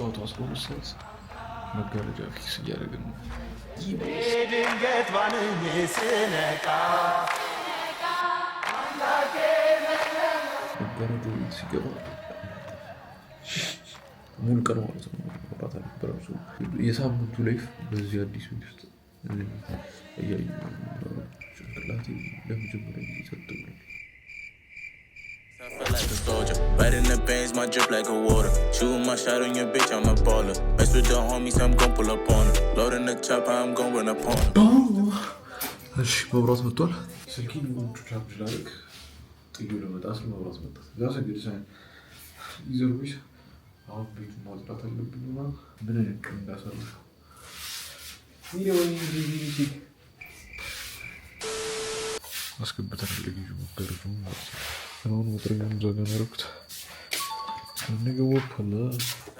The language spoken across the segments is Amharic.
ጠዋቱ 12 ሰዓት መጋረጃ ፊክስ እያደረግን ነው። ድንገት ባንኜ ስነቃ መጋረጃ ቤት ሲገባ ሙሉ ቀን ማለት ነው መብራት አልነበረም። የሳምንቱ ላይፍ በዚህ አዲስ ቤት ውስጥ እያዩ ጭንቅላቴ ለመጀመሪያ ጊዜ ጸጥ ብሏል። I feel like a soldier, right in the veins, my drip like a water. Shooting my shot on your bitch, I'm a baller. Mess with the homies, I'm gon' pull up on her. Loading the chopper, I'm gon' run up on her. እሺ መብራት መጥቷል። ስልኬን ቻርጅ ላደርግ ጥዩ ለመጣ ስል መብራት መጣ። ዛስ እንግዲህ ሳይን ይዘርኩሽ አሁን ቤቱን ማጽዳት አለብኝ እና ምን አይነት ቀን እንዳሳልፍ አስገብተን ለጊዜው መጋረጁ ማለት ነው። አሁን ወጥረኛም ዘጋ ያደረኩት ነገ ወፓለ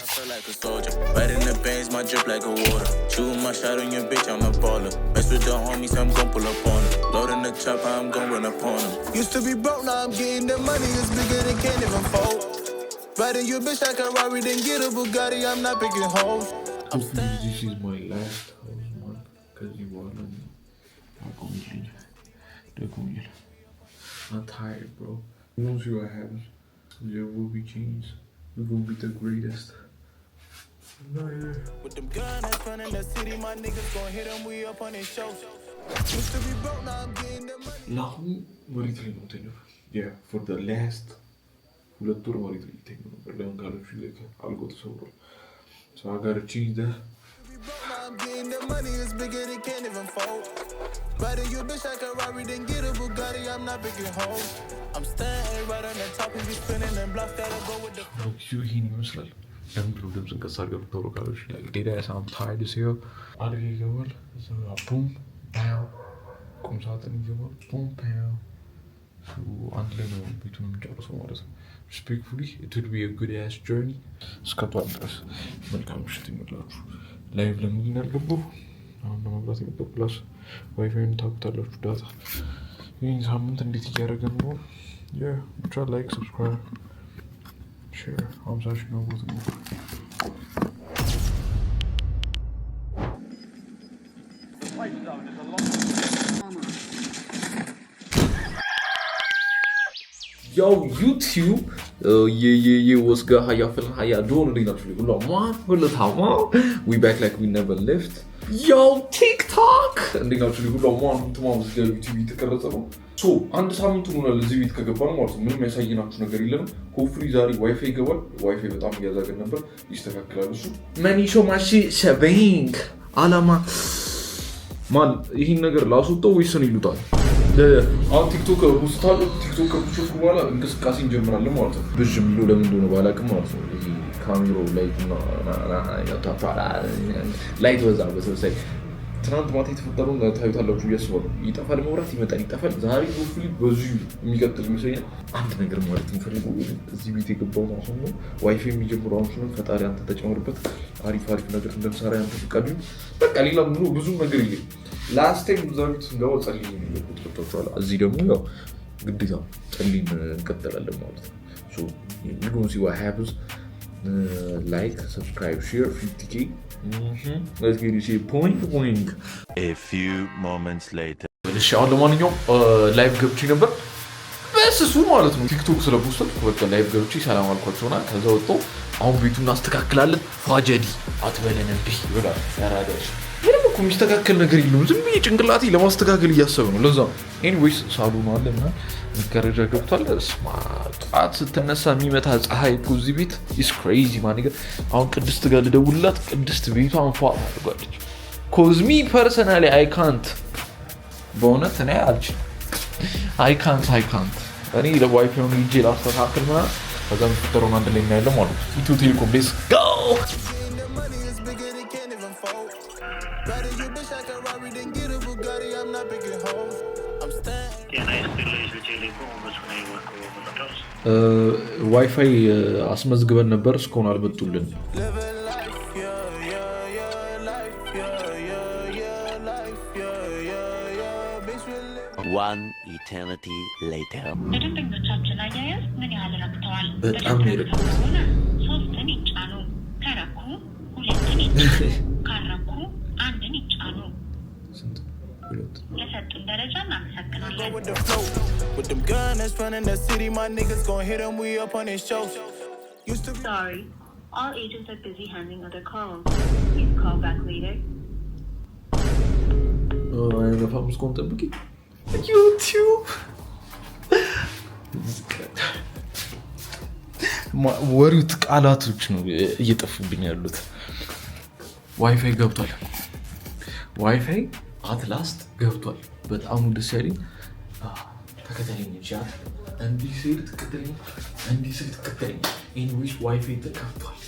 I feel like a soldier, right in the veins, my drip like a water. Shooting my shot on your bitch, I'm a baller. Mess with the homies, I'm gon' pull up on her. Loading the chopper, I'm gon' run up on her. Used to be broke, now I'm getting the money, it's bigger than can't even fold. Riding your bitch like a Rari, then get a Bugatti, I'm not picking hoes. Hopefully this is my last house, man. Cause you want to I'm tired, bro. You don't see what happens. There will be change. We're gonna be the greatest. With them guns front in the city, my niggas gon' hit them, we up on their shows. Used to be broke, now I'm getting the money. Now, what are you going to Yeah, for the last ሁለት ወር ማለት ነው ይተኝ ነበር ለምን ጋር ፍለከ አልጎ ተሰውሮ so I got to change that. I'm getting the money, it's bigger than can't even fold. Riding your bitch like a Rari, then get a Bugatti, I'm not picking hoes. I'm standing right on the top and be spinning them blocks that'll go with the flow. ይሄን ይመስላል። ለምንድን ነው ድምፅን ቀስ አድርገው ተወሮካሎች ላይ ዴዳ ሳም ታይድ ሲሆን አድርገ ይገባል ቡም ፓው ቁም ሳጥን ይገባል ቡም ፓው አንድ ላይ ነው ቤቱን የምንጨርሰው ማለት ነው። Respectfully, it would be a good ass journey. እስከቷል ድረስ መልካም ምሽት ይመላችሁ። ላይቭ ለምን ያልገቡ አሁን ለመብራት የመጣው ፕላስ ዋይፋይን ታውቁታላችሁ ዳታ ይህን ሳምንት እንዴት እያደረገን ነው? ብቻ ላይክ ሰብስክራይብ ሼር 50 ሺህ ነው ቦታ ነው። Yo, YouTube, what's good? How y'all doing? We back like we never left. Yo, TikTok! So, አንድ ሳምንት ሆኗል እዚህ ቤት ከገባን ማለት ነው። ምንም ያሳየናችሁ ነገር የለም። ሆፕፉሊ ዛሬ ዋይፋይ ይገባል። ዋይፋይ በጣም እያዛገን ነበር፣ ይስተካከላል እሱ። መኒሾ ማሺ ሸበንግ አላማ ማን ይህን ነገር ላስወጣው ወይስ ነው ይሉታል? አሁን ቲክቶክ ውስጣል ቲክቶክ ከብቻው በኋላ እንቅስቃሴ እንጀምራለን ማለት ነው። ብዥ የሚለው ለምን እንደሆነ ባላቅም ማለት ነው። ይሄ ካሜራው ላይት ላይት በዛ በተወሰነ ትናንት ማታ የተፈጠረውን ታዩታላችሁ እያስባለሁ። ይጠፋል፣ መብራት ይመጣል፣ ይጠፋል። ዛሬ ሆፕፉሊ በዚሁ የሚቀጥል ይመስለኛል። አንድ ነገር ማለት የምፈልገው እዚህ ቤት የገባው አሁን ነው ዋይፋይ የሚጀምረው አሁን ነው። ፈጣሪ አንተ ተጨምርበት፣ አሪፍ ነገር እንደምሰራ አንተ ፍቃዱ። በቃ ሌላ ብዙ ነገር የለም። ላስት ታይም እዛ ቤት ስንገባ ጸልይ ነው ተቆጥቷል። እዚህ ደግሞ ያው ግዴታ ጸልይ እንቀጥላለን ማለት ነው። ሶ you going to see what happens. Like, subscribe, share 50k. Let's get you see point. A few moments later. እሺ አሁን ለማንኛውም ላይቭ ገብቼ ነበር በስሱ ማለት ነው። ቲክቶክ ስለፖስት በቃ ላይቭ ገብቼ ሰላም አልኳቸውና ከዛ ወጥቶ አሁን ቤቱን እናስተካክላለን ፋጀዲ አትበለን እንዴ ይላል ያራዳሽ። ምንም እኮ የሚስተካከል ነገር የለውም። ዝም ብዬ ጭንቅላቴ ለማስተካከል እያሰበ ነው። ለዛ ኤኒዌይስ ሳሎኑ አለና መጋረጃ ገብቷል። ጠዋት ስትነሳ የሚመታ ፀሐይ እኮ እዚህ ቤት ኢስ ክሬዚ ማን ነገር። አሁን ቅድስት ጋር ልደውልላት። ቅድስት ቤቷን ፏ አድርጋለች። ኮዝሚ ፐርሰናሊ አይ ካንት በእውነት እኔ አልችልም። አይ ካንት እኔ ለዋይፋዩን ሂጄ ላስተካክል ምናምን ከዛ የሚፈጠረውን አንድ ላይ እናያለን ማለት ነው። ኢትዮ ቴሌኮም ሌትስ ጎ። ዋይፋይ አስመዝግበን ነበር እስካሁን አልመጡልን። One eternity later. ለደንበኞቻችን አያያዝ ምን ያህል ረክተዋል? በጣም ይርቅ። ሶስትን ይጫኑ። ከረኩ ካረኩ አንድን ይጫኑ ስንት ሁለት ለሰጡን ደረጃ እናመሰግናለን With them gunners running the city, my niggas gon' hit them, we up on their shows. Used to be Sorry, all agents are busy handling other calls. Please call back later. አይነ ፋሙስ ኮንተብቂ ዩቲዩብ ወሪት ቃላቶች ነው እየጠፉብኝ ያሉት። ዋይፋይ ገብቷል። ዋይፋይ አትላስት ገብቷል። በጣም ደስ ያለኝ ተከታተለኝ ቻት እንዲህ ሲል ተከታተለኝ እንዲህ ሲል ተከታተለኝ ኢንዊች ዋይፋይ ተከፍቷል።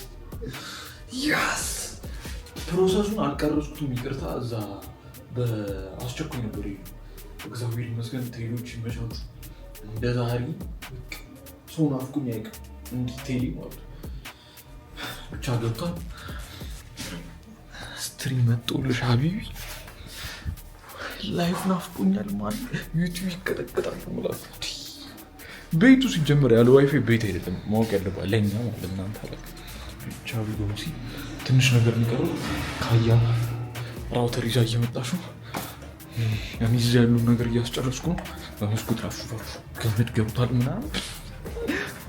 ያስ ፕሮሰሱን አልቀረጽኩትም ይቅርታ። እዛ በአስቸኳይ ነበር። እግዚአብሔር ይመስገን ቴሌዎች ይመቻቹ። እንደ ዛሬ ሰው ናፍቆኝ አያውቅም እንዲህ ቴሌ ማለት ብቻ ገብቷል። ስትሪም መጥቶልሽ ሀቢቢ ላይፍ ናፍቆኛል ማለት ዩቲዩብ ይቀጠቀጣል ማለት ቤቱ ሲጀመር ያለ ዋይፋይ ቤት አይደለም ማወቅ ያለባት ለኛ ማለት እናንተ አለ ብቻ ቢጎሲ ትንሽ ነገር የሚቀረው ካያ ራውተር ይዛ እየመጣሽ ነው። ያኔ እዚህ ያሉን ነገር እያስጨረስኩ ነው። በመስኮት ራሱ ገመድ ገብቷል ምናምን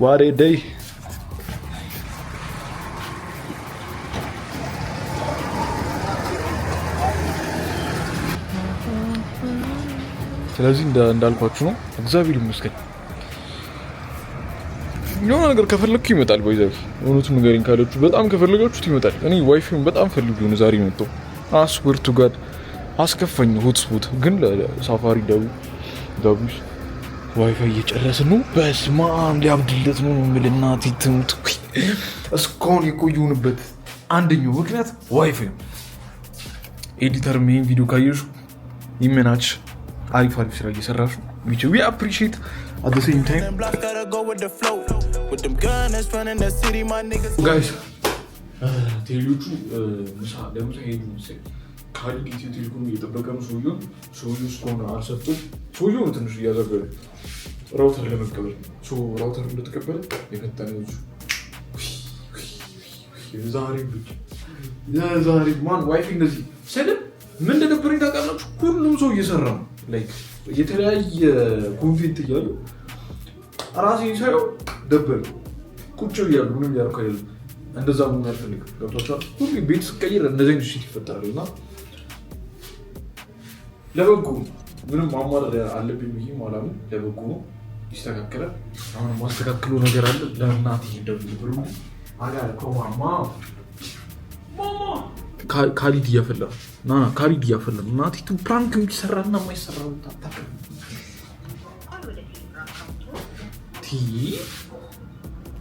ዋሬ ደይ ስለዚህ እንዳልኳችሁ ነው። እግዚአብሔር ይመስገን የሆነ ነገር ከፈለግኩ ይመጣል። ባይዘው እውነቱን ንገሪኝ ካለችሁ በጣም ከፈለጋችሁት ይመጣል። እኔ ዋይፋይን በጣም ፈልጌው ነው ዛሬ መጥቶ አስወርቱ ጋር አስከፈኝ ሆትስፖት ግን ለሳፋሪ ዳቡስ ዋይፋይ እየጨረስን ነው። በስመ አብ ሊያብድለት ነው የምልና ትምት እስካሁን የቆየሁበት አንደኛው ምክንያት ዋይፋይ ነው። ኤዲተር ሜን ቪዲዮ ካየሽ ይመናች አሪፍ ስራ እየሰራሽ ነው። ዊ አፕሪሺየት at the same time guys ቴሌዎቹ ምሳ ለምሳ ሄዱ መሰለኝ ካሊድ ኢትዮ ቴሌኮም እየጠበቀ ነው። ሰውዬው እስካሁን አልሰጡም። ሰውዬው ትንሽ እያዘገረ ራውተር ለመቀበል ራውተር እንደተቀበለ የፈጠነው ዛሬ ማን ዋይፋይ እንደዚህ ሰደብ ምን እንደነበረኝ ታውቃላችሁ? ሁሉም ሰው እየሰራ ነው ላይክ የተለያየ ኮንቴንት እያሉ ራሴን ሳየው ደበረ ቁጭ ብያለሁ። ምንም ያልኩ አይደለም። እንደዛ ምን ያልፈልግ ገብቷችኋል? ሁሉ ቤት ስቀይር እንደዚህ አይነት ሽት ይፈጠራል እና ለበጎ ምንም ማሟላት አለብኝ ብዬ ማለት ለበጎ ነው። ይስተካከላል። አሁን ማስተካከለው ነገር አለ። ለእናቴ እንደዚህ ብሩ አጋር ኮማማ ካሊድ እያፈላ ካሊድ እያፈላ እናቲቱ ፕራንክ የሚሰራና የማይሰራ ታታከም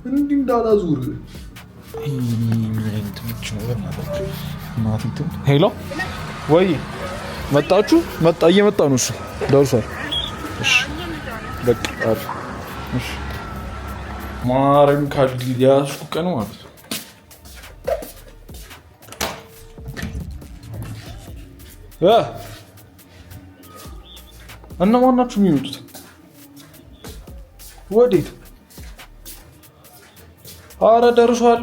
እንዲህ እንዳላዙር ምን አይነት ምች ነው በእናታችሁ እናቲቱ። ሄሎ ወይ መጣችሁ? እየመጣ ነው እሱ ደርሷል። እሺ በቃ እሺ ማረም ካሊድ ያስኩ ቀን ማለት ነው። እነማን ናችሁ የሚመጡት? ወዴት? ኧረ ደርሷል።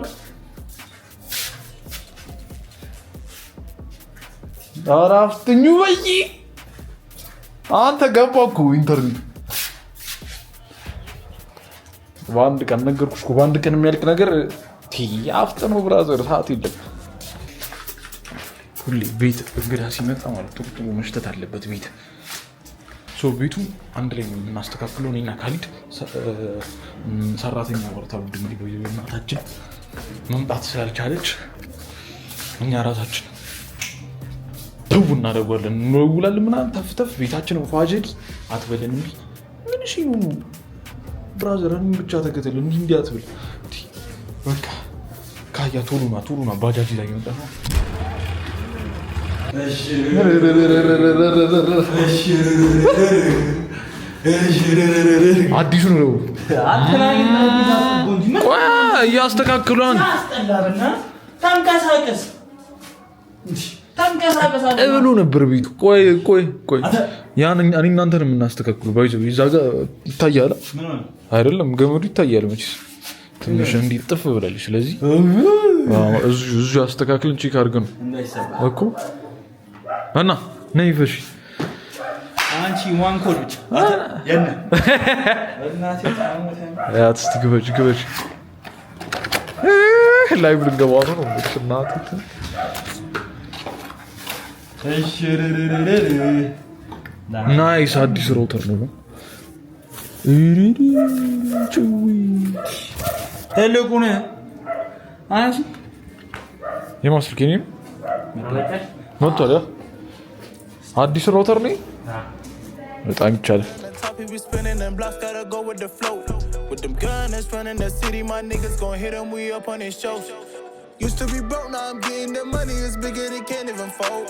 ኧረ አፍጥኙ በይ። አንተ ገባ እኮ ኢንተርቪው በአንድ ቀን ነገርኩሽ እኮ በአንድ ቀን የሚያልቅ ነገር አፍጥኖ ብራዘር ሰዓት የለም። ሁሌ ቤት እንግዳ ሲመጣ ማለት ጥሩ መሽተት አለበት ቤት። ቤቱ አንድ ላይ የምናስተካክለው እኔና ካሊድ ሰራተኛ ወርታ ቡድን እናታችን መምጣት ስላልቻለች እኛ ራሳችን ተው እናደርጓለን እንውላለን ምናምን ተፍተፍ ቤታችንን ፏጀዲ አትበለን እንጂ ምን እሺ ነው ብራዘር እኔን ብቻ ተከተል እንዲህ አትበል። በቃ ካያ ቶሎና ባጃጅ ላይ መጣ ነው። አዲሱ ነው እያስተካክሏን ብሎ ነበር ቤቱ። ቆይ ያን እኔ እናንተን የምናስተካክሉ ባይዘው እዛ ጋር ይታያል አይደለም? ገመዱ ይታያል መቼስ ትንሽ እንዲህ ጥፍ ብላለች። ስለዚህ እዚህ አስተካክለን ቼክ አድርገን እኮ እና ነይ ፈሽ አንቺ ዋን ኮድ ብቻ የነ እናቴ እስቲ ግበች ላይ ብንገባ ነው እናቴ ናይስ አዲስ ሮተር ነው ትልቁ ነህ አንቺ የማስልክ እኔም መጥቷል አዲስ ሮተር ነው በጣም ይቻላል We spinning and blocks gotta go with the flow. With them gunners running the city, my niggas gon' hit them, we up on his shows. Used to be broke, now I'm getting the money, it's bigger, they can't even fold.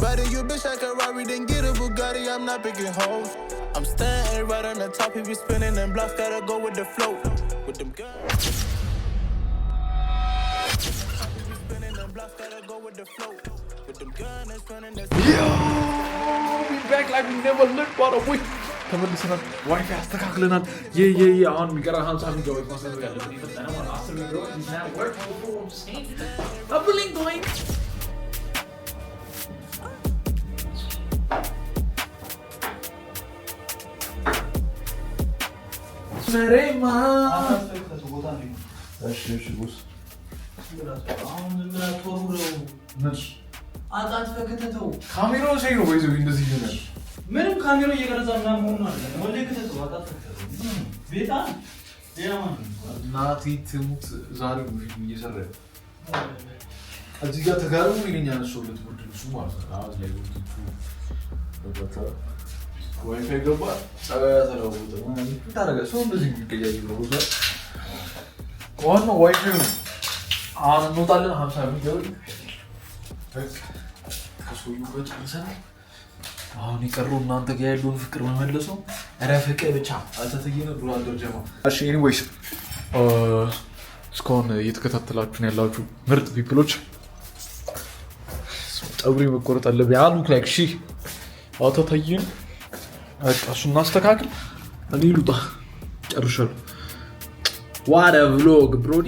Rather you bitch like a Rari than get a Bugatti, I'm not picking hoes. I'm standing right on the top, he be spinning and blocks gotta go with the flow. With them gunners. He be spinning and blocks gotta go with the flow. With them gunners running the city. Yo, we back like we never looked for a week. ተመልሰናል ዋይፋይ አስተካክለናል አሁን የሚቀራ 50 ሚጋባይት ማስተካከል ያለብን ይፈጠና ማለት 10 ሚጋባይት is now working for a blink going ሰሬማ እሺ ቦስ አጣጥ ፈከተተው ካሜራው ሳይ ነው ወይስ እንደዚህ ይሆናል ምንም ካሜራው እየቀረጸ ምናምን ሆኖ አይደለም ወደ ከተተው አጣጥ ፈከተተው ቤታ ሌላማን ናቲ ትሙት ዛሬ ሙቪ እየሰራ እዚህ ጋር ተጋሩ ይለኛል ሶለት ወርድ እሱ ማለት ነው አዝ ላይ ወርድ ዋይፋይ ገባ ጸባያተለው ታረጋ ሰው እንደዚህ ይቀያይ ነው ወዛ ዋናው ዋይፋይ ነው አሁን እንወጣለን 50 ሚጋባይት ከሰውየው ጋር ጨርሰናል አሁን የቀረው እናንተ ጋር ያለውን ፍቅር መመለሱ ረፍቀ ብቻ አልተተየነ ብሎ አደረጀማ እሺ ኤኒዌይስ እስካሁን እየተከታተላችሁ ነው ያላችሁ ምርጥ ፒፕሎች ፀጉሬ መቆረጥ አለብኝ አሉክ ላይክ ሺ አውተተየን እሱን እናስተካክል እኔ ልውጣ ጨርሻለሁ ዋት አ ቭሎግ ብሮዲ